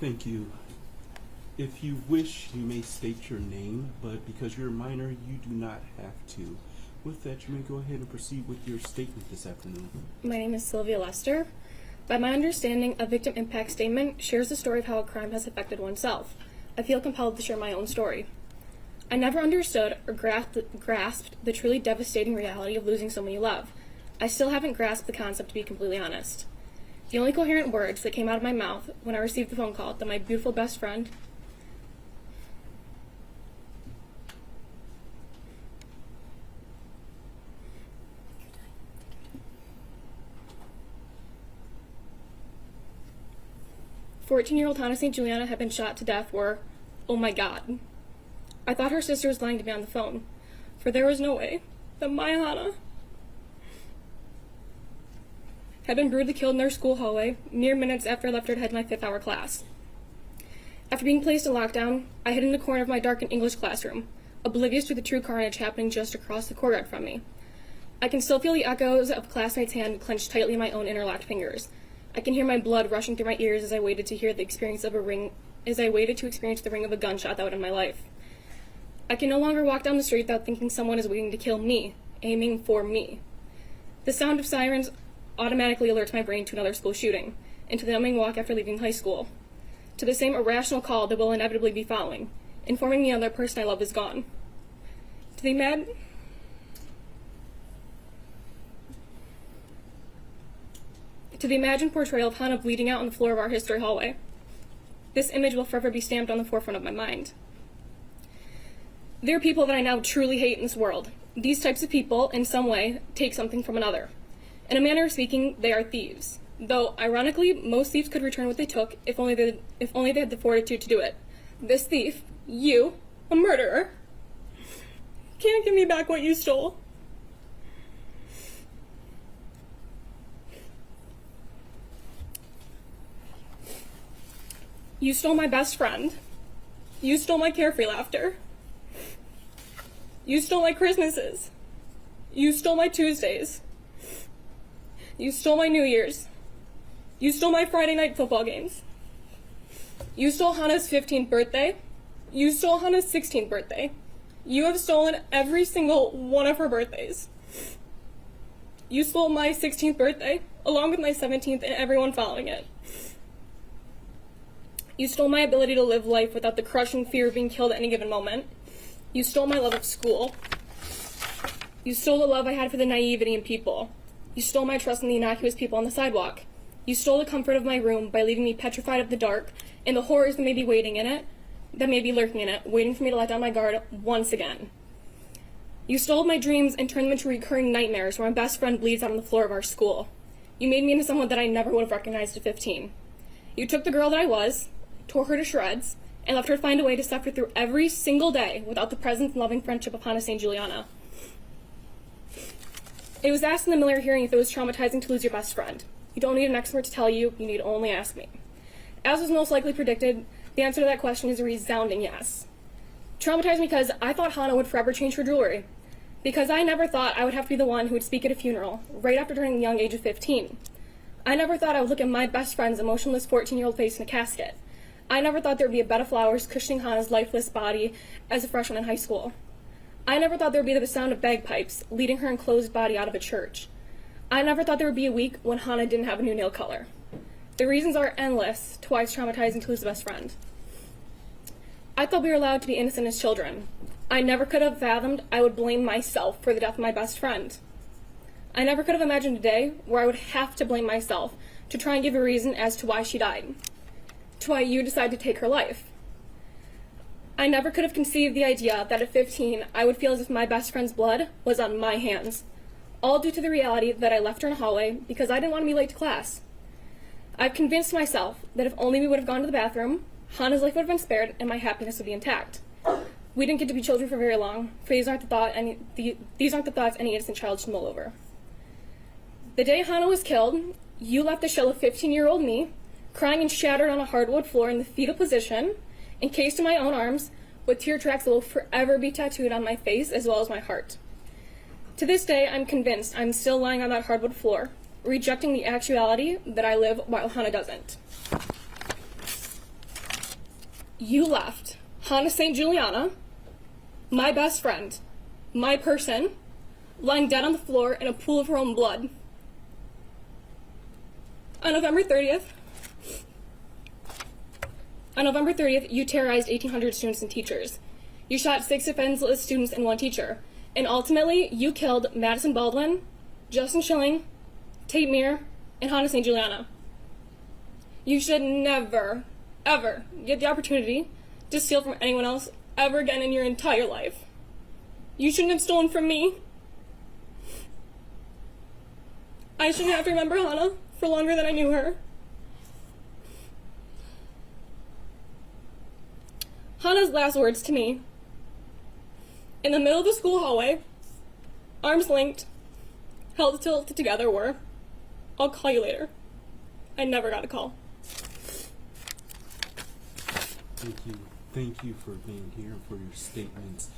Thank you. If you wish, you may state your name, but because you're a minor, you do not have to. With that, you may go ahead and proceed with your statement this afternoon. My name is Sylvia Lester. By my understanding, a victim impact statement shares the story of how a crime has affected oneself. I feel compelled to share my own story. I never understood or grasped the truly devastating reality of losing someone you love. I still haven't grasped the concept, to be completely honest. The only coherent words that came out of my mouth when I received the phone call that my beautiful best friend 14-year-old Hana St. Juliana had been shot to death were, oh my God. I thought her sister was lying to me on the phone, for there was no way that my Hana had been brutally killed in their school hallway mere minutes after I left her to head to my 5th hour class. After being placed in lockdown, I hid in the corner of my darkened English classroom, oblivious to the true carnage happening just across the courtyard from me. I can still feel the echoes of classmates' hand clenched tightly in my own interlocked fingers. I can hear my blood rushing through my ears as I waited to experience the ring of a gunshot that would end my life. I can no longer walk down the street without thinking someone is waiting to kill me, aiming for me. The sound of sirens automatically alerts my brain to another school shooting, and to the numbing walk after leaving high school, to the same irrational call that will inevitably be following, informing me the other person I love is gone. To the imagined portrayal of Hana bleeding out on the floor of our history hallway. This image will forever be stamped on the forefront of my mind. There are people that I now truly hate in this world. These types of people, in some way, take something from another. In a manner of speaking, they are thieves. Though, ironically, most thieves could return what they took if only they had the fortitude to do it. This thief, you, a murderer, can't give me back what you stole. You stole my best friend. You stole my carefree laughter. You stole my Christmases. You stole my Tuesdays. You stole my New Year's. You stole my Friday night football games. You stole Hana's 15th birthday. You stole Hana's 16th birthday. You have stolen every single one of her birthdays. You stole my 16th birthday, along with my 17th and everyone following it. You stole my ability to live life without the crushing fear of being killed at any given moment. You stole my love of school. You stole the love I had for the naivety in people. You stole my trust in the innocuous people on the sidewalk. You stole the comfort of my room by leaving me petrified of the dark and the horrors that may be lurking in it, waiting for me to let down my guard once again. You stole my dreams and turned them into recurring nightmares where my best friend bleeds out on the floor of our school. You made me into someone that I never would have recognized at 15. You took the girl that I was, tore her to shreds, and left her to find a way to suffer through every single day without the presence and loving friendship of Hana St. Juliana. It was asked in the Miller hearing if it was traumatizing to lose your best friend. You don't need an expert to tell you, you need only ask me. As was most likely predicted, the answer to that question is a resounding yes. Traumatized because I thought Hana would forever change her jewelry. Because I never thought I would have to be the one who would speak at a funeral, right after turning the young age of 15. I never thought I would look at my best friend's emotionless 14-year-old face in a casket. I never thought there would be a bed of flowers cushioning Hana's lifeless body as a freshman in high school. I never thought there would be the sound of bagpipes leading her enclosed body out of a church. I never thought there would be a week when Hana didn't have a new nail color. The reasons are endless to why it's traumatizing to lose a best friend. I thought we were allowed to be innocent as children. I never could have fathomed I would blame myself for the death of my best friend. I never could have imagined a day where I would have to blame myself to try and give a reason as to why she died, to why you decided to take her life. I never could have conceived the idea that at 15 I would feel as if my best friend's blood was on my hands, all due to the reality that I left her in a hallway because I didn't want to be late to class. I've convinced myself that if only we would have gone to the bathroom, Hana's life would have been spared and my happiness would be intact. We didn't get to be children for very long, for these aren't the thoughts any innocent child should mull over. The day Hana was killed, you left the shell of 15-year-old me, crying and shattered on a hardwood floor in the fetal position, encased in my own arms, with tear tracks that will forever be tattooed on my face as well as my heart. To this day, I'm convinced I'm still lying on that hardwood floor, rejecting the actuality that I live while Hana doesn't. You left Hana St. Juliana, my best friend, my person, lying dead on the floor in a pool of her own blood. On November 30th, you terrorized 1,800 students and teachers. You shot 6 defenseless students and 1 teacher. And ultimately, you killed Madison Baldwin, Justin Schilling, Tate Meir, and Hana St. Juliana. You should never, ever get the opportunity to steal from anyone else ever again in your entire life. You shouldn't have stolen from me. I shouldn't have to remember Hana for longer than I knew her. Hana's last words to me, in the middle of the school hallway, arms linked, held tilted together, were, "I'll call you later." I never got a call. Thank you. Thank you for being here and for your statements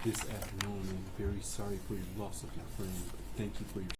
this afternoon. I'm very sorry for your loss of your friend. Thank you for your